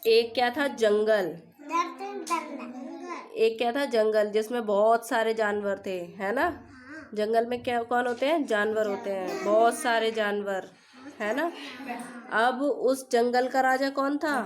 एक क्या था, जंगल। एक क्या था, जंगल, जिसमें बहुत सारे जानवर थे, है ना। जंगल में क्या कौन होते हैं, जानवर होते हैं, बहुत सारे जानवर, है ना। अब उस जंगल का राजा कौन था,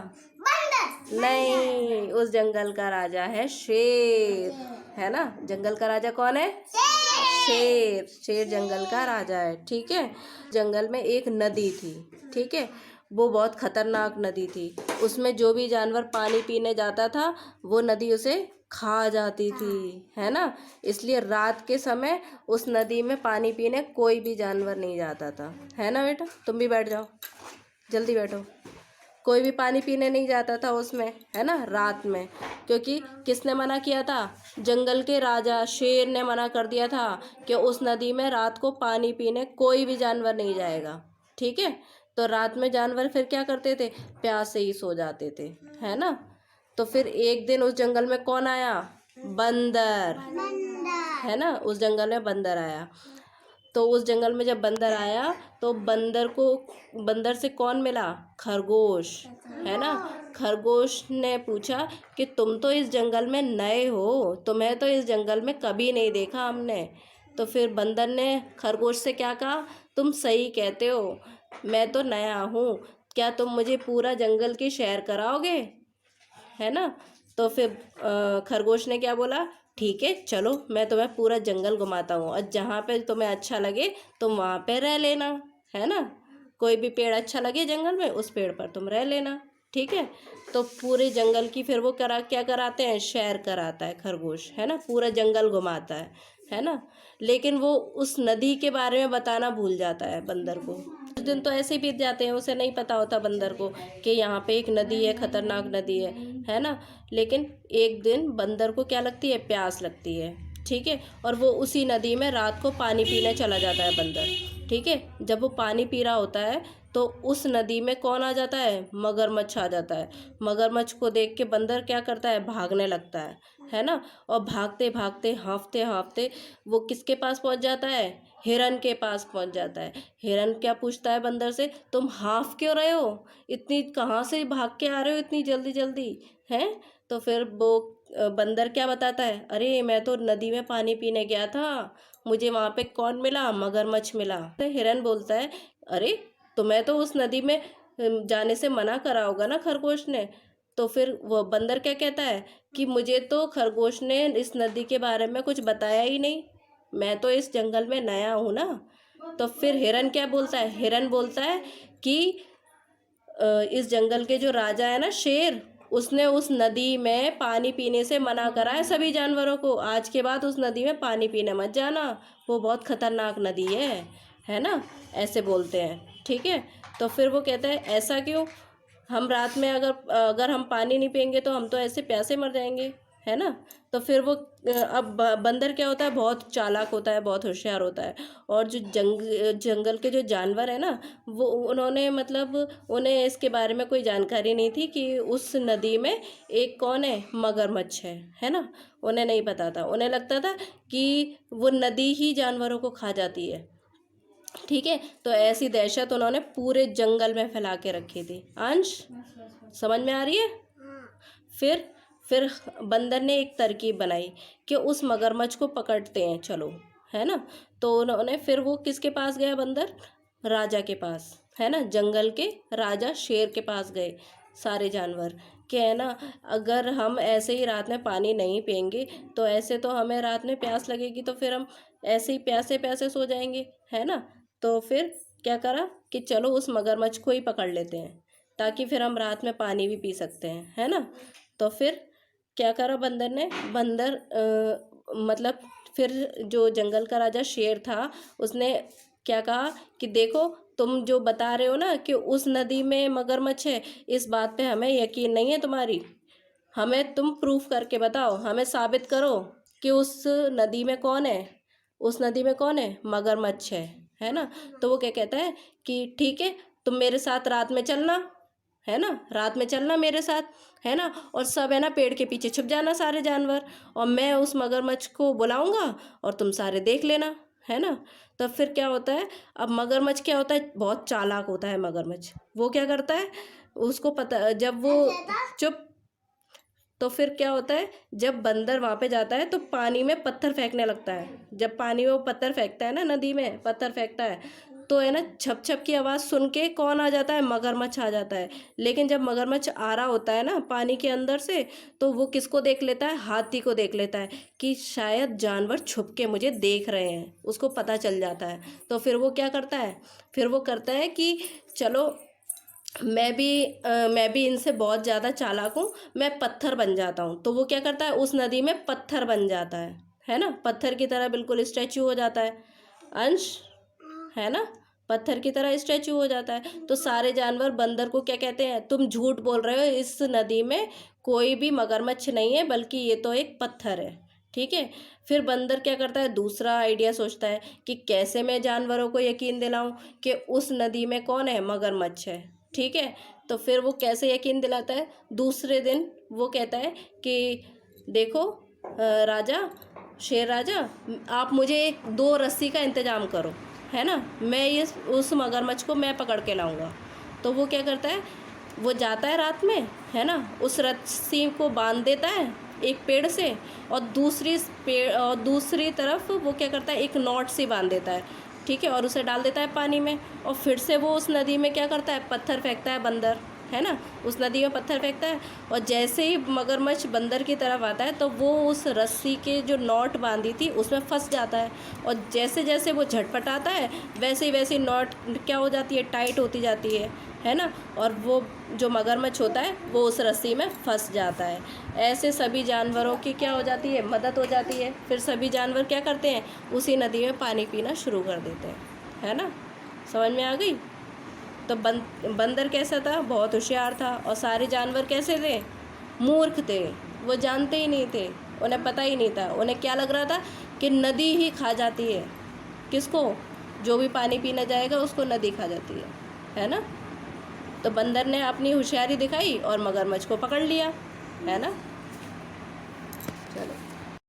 नहीं, उस जंगल का राजा है शेर, है ना। जंगल का राजा कौन है, शेर। शेर जंगल का राजा है, ठीक है। जंगल में एक नदी थी, ठीक है। वो बहुत खतरनाक नदी थी। उसमें जो भी जानवर पानी पीने जाता था वो नदी उसे खा जाती थी, है ना। इसलिए रात के समय उस नदी में पानी पीने कोई भी जानवर नहीं जाता था, है ना। बेटा तुम भी बैठ जाओ, जल्दी बैठो। कोई भी पानी पीने नहीं जाता था उसमें, है ना, रात में। क्योंकि किसने मना किया था, जंगल के राजा शेर ने मना कर दिया था कि उस नदी में रात को पानी पीने कोई भी जानवर नहीं जाएगा, ठीक है। तो रात में जानवर फिर क्या करते थे, प्यास से ही सो जाते थे, है ना। तो फिर एक दिन उस जंगल में कौन आया, बंदर, है ना। उस जंगल में बंदर आया। तो उस जंगल में जब बंदर आया तो बंदर से कौन मिला, खरगोश, है ना। खरगोश ने पूछा कि तुम तो इस जंगल में नए हो, तुम्हें तो इस जंगल में कभी नहीं देखा हमने। तो फिर बंदर ने खरगोश से क्या कहा, तुम सही कहते हो, मैं तो नया हूँ, क्या तुम मुझे पूरा जंगल की सैर कराओगे, है ना। तो फिर खरगोश ने क्या बोला, ठीक है चलो मैं तुम्हें पूरा जंगल घुमाता हूँ और जहाँ पे तुम्हें अच्छा लगे तुम वहाँ पे रह लेना, है ना। कोई भी पेड़ अच्छा लगे जंगल में उस पेड़ पर तुम रह लेना, ठीक है। तो पूरे जंगल की फिर वो क्या कराते हैं, सैर कराता है खरगोश, है ना, पूरा जंगल घुमाता है ना। लेकिन वो उस नदी के बारे में बताना भूल जाता है बंदर को। कुछ दिन तो ऐसे ही बीत जाते हैं, उसे नहीं पता होता बंदर को कि यहाँ पे एक नदी है, खतरनाक नदी है ना। लेकिन एक दिन बंदर को क्या लगती है, प्यास लगती है, ठीक है। और वो उसी नदी में रात को पानी पीने चला जाता है बंदर, ठीक है। जब वो पानी पी रहा होता है तो उस नदी में कौन आ जाता है, मगरमच्छ आ जाता है। मगरमच्छ को देख के बंदर क्या करता है, भागने लगता है ना। और भागते भागते हाँफते हाँफते वो किसके पास पहुंच जाता है, हिरन के पास पहुंच जाता है। हिरन क्या पूछता है बंदर से, तुम हाँफ क्यों रहे हो, इतनी कहाँ से भाग के आ रहे हो इतनी जल्दी जल्दी, हैं। तो फिर वो बंदर क्या बताता है, अरे मैं तो नदी में पानी पीने गया था, मुझे वहाँ पे कौन मिला, मगरमच्छ मिला। तो हिरन बोलता है, अरे तुम्हें तो उस नदी में जाने से मना करा होगा ना खरगोश ने। तो फिर वो बंदर क्या कहता है कि मुझे तो खरगोश ने इस नदी के बारे में कुछ बताया ही नहीं, मैं तो इस जंगल में नया हूँ ना। तो फिर हिरन क्या बोलता है, हिरन बोलता है कि इस जंगल के जो राजा है ना शेर, उसने उस नदी में पानी पीने से मना करा है सभी जानवरों को, आज के बाद उस नदी में पानी पीने मत जाना, वो बहुत खतरनाक नदी है ना। ऐसे बोलते हैं, ठीक है। तो फिर वो कहता है ऐसा क्यों, हम रात में अगर अगर हम पानी नहीं पियेंगे तो हम तो ऐसे प्यासे मर जाएंगे, है ना। तो फिर वो अब बंदर क्या होता है, बहुत चालाक होता है, बहुत होशियार होता है। और जो जंगल के जो जानवर है ना, वो उन्होंने मतलब उन्हें इसके बारे में कोई जानकारी नहीं थी कि उस नदी में एक कौन है, मगरमच्छ है ना। उन्हें नहीं पता था, उन्हें लगता था कि वो नदी ही जानवरों को खा जाती है, ठीक है। तो ऐसी दहशत उन्होंने पूरे जंगल में फैला के रखी थी। अंश समझ में आ रही है। फिर बंदर ने एक तरकीब बनाई कि उस मगरमच्छ को पकड़ते हैं चलो, है ना। तो उन्होंने फिर वो किसके पास गया बंदर, राजा के पास, है ना, जंगल के राजा शेर के पास गए सारे जानवर, कि है ना अगर हम ऐसे ही रात में पानी नहीं पियेंगे तो ऐसे तो हमें रात में प्यास लगेगी, तो फिर हम ऐसे ही प्यासे प्यासे सो जाएंगे, है ना। तो फिर क्या करा कि चलो उस मगरमच्छ को ही पकड़ लेते हैं ताकि फिर हम रात में पानी भी पी सकते हैं, है ना। तो फिर क्या करा बंदर ने, बंदर मतलब फिर जो जंगल का राजा शेर था उसने क्या कहा कि देखो तुम जो बता रहे हो ना कि उस नदी में मगरमच्छ है, इस बात पे हमें यकीन नहीं है तुम्हारी, हमें तुम प्रूफ करके बताओ, हमें साबित करो कि उस नदी में कौन है, उस नदी में कौन है, मगरमच्छ है ना। तो वो क्या कहता है कि ठीक है तुम मेरे साथ रात में चलना, है ना, रात में चलना मेरे साथ, है ना। और सब है ना पेड़ के पीछे छुप जाना सारे जानवर, और मैं उस मगरमच्छ को बुलाऊंगा और तुम सारे देख लेना, है ना। तब फिर क्या होता है, अब मगरमच्छ क्या होता है, बहुत चालाक होता है मगरमच्छ। वो क्या करता है, उसको पता, जब वो चुप, तो फिर क्या होता है, जब बंदर वहाँ पे जाता है तो पानी में पत्थर फेंकने लगता है। जब पानी में वो पत्थर फेंकता है ना, नदी में पत्थर फेंकता है, तो है ना छप छप की आवाज़ सुन के कौन आ जाता है, मगरमच्छ आ जाता है। लेकिन जब मगरमच्छ आ रहा होता है ना पानी के अंदर से, तो वो किसको देख लेता है, हाथी को देख लेता है कि शायद जानवर छुप के मुझे देख रहे हैं, उसको पता चल जाता है। तो फिर वो क्या करता है, फिर वो करता है कि चलो मैं भी इनसे बहुत ज़्यादा चालाक हूँ, मैं पत्थर बन जाता हूँ। तो वो क्या करता है, उस नदी में पत्थर बन जाता है ना, पत्थर की तरह बिल्कुल स्टैचू हो जाता है अंश, है ना, पत्थर की तरह स्टैचू हो जाता है। तो सारे जानवर बंदर को क्या कहते हैं, तुम झूठ बोल रहे हो, इस नदी में कोई भी मगरमच्छ नहीं है, बल्कि ये तो एक पत्थर है। ठीक है। फिर बंदर क्या करता है, दूसरा आइडिया सोचता है कि कैसे मैं जानवरों को यकीन दिलाऊं कि उस नदी में कौन है, मगरमच्छ है। ठीक है। तो फिर वो कैसे यकीन दिलाता है, दूसरे दिन वो कहता है कि देखो राजा, शेर राजा, आप मुझे एक 2 रस्सी का इंतज़ाम करो, है ना, मैं ये उस मगरमच्छ को मैं पकड़ के लाऊंगा। तो वो क्या करता है, वो जाता है रात में, है ना, उस रस्सी को बांध देता है एक पेड़ से, और दूसरी तरफ वो क्या करता है, एक नॉट सी बांध देता है। ठीक है। और उसे डाल देता है पानी में, और फिर से वो उस नदी में क्या करता है, पत्थर फेंकता है बंदर, है ना, उस नदी में पत्थर फेंकता है। और जैसे ही मगरमच्छ बंदर की तरफ आता है, तो वो उस रस्सी के जो नॉट बांधी थी उसमें फंस जाता है। और जैसे जैसे वो झटपटाता है, वैसे ही नॉट क्या हो जाती है, टाइट होती जाती है ना, और वो जो मगरमच्छ होता है वो उस रस्सी में फंस जाता है। ऐसे सभी जानवरों की क्या हो जाती है, मदद हो जाती है। फिर सभी जानवर क्या करते हैं, उसी नदी में पानी पीना शुरू कर देते हैं, है ना, समझ में आ गई। तो बंदर कैसा था, बहुत होशियार था, और सारे जानवर कैसे थे, मूर्ख थे, वो जानते ही नहीं थे, उन्हें पता ही नहीं था। उन्हें क्या लग रहा था कि नदी ही खा जाती है, किसको, जो भी पानी पीने जाएगा उसको नदी खा जाती है ना। तो बंदर ने अपनी होशियारी दिखाई और मगरमच्छ को पकड़ लिया, है ना। चलो।